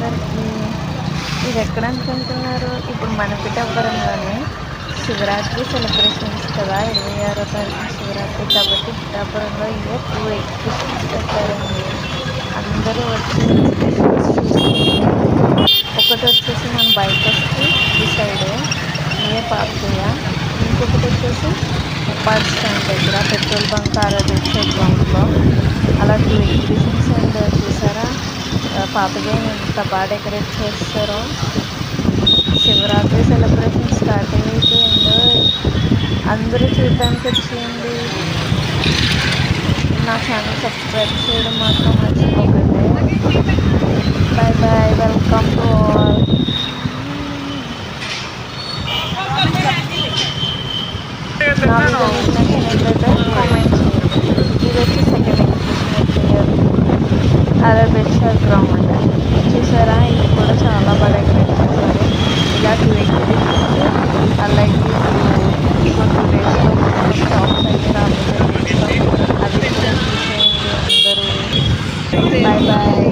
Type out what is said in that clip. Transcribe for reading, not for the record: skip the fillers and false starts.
అందరికీ. ఇది ఎక్కడ అనుకుంటున్నారు? ఇప్పుడు మన పిఠాపురంలోనే శివరాత్రి సెలబ్రేషన్స్ కదా, 26వ తారీఖు శివరాత్రి కాబట్టి పిఠాపురంలో ఇవే 2 ఎగ్జిబిషన్స్ పెట్టారండి. అందరూ వచ్చి ఎగ్జిబిషన్స్ చూసుకుంటే, ఒకటి వచ్చేసి మన బైకర్స్కి ఈ సైడ్ ఏ పార్కుయ, ఇంకొకటి వచ్చేసి బస్ స్టాండ్ దగ్గర పెట్రోల్ బంక్ ఆరాధించే గ్రౌండ్లో అలా 2 ఎగ్జిబిషన్స్. అండ్ చూసారా పాతగా ఎంత బాగా డెకరేట్ చేస్తారో. శివరాత్రి సెలబ్రేషన్ స్టార్ట్ అయిపోయిందో. అందరూ చూడడానికి వచ్చేయండి. నా ఛానల్ సబ్స్క్రైబ్ చేయడం మాత్రం మర్చిపోకండి. Bye bye, welcome to all. నా వీడియో మీకు నచ్చినట్లయితే కామెంట్ చేయండి. ఇది వచ్చి సెకండ్ ఎగ్జిబిషన్ వచ్చేయాలి అరబెచ్చర్ గ్రౌండ్. చూసారా ఇది కూడా చాలా బాగా డెకరేట్ చేశారు. ఇలా 2 ఎగ్జిబిషన్స్, అలాగే ఇంకో 2 డేస్లో షాప్స్ అన్ని రాబోతున్నాయి. అవి కూడా చూసేయండి అందరూ. Bye bye.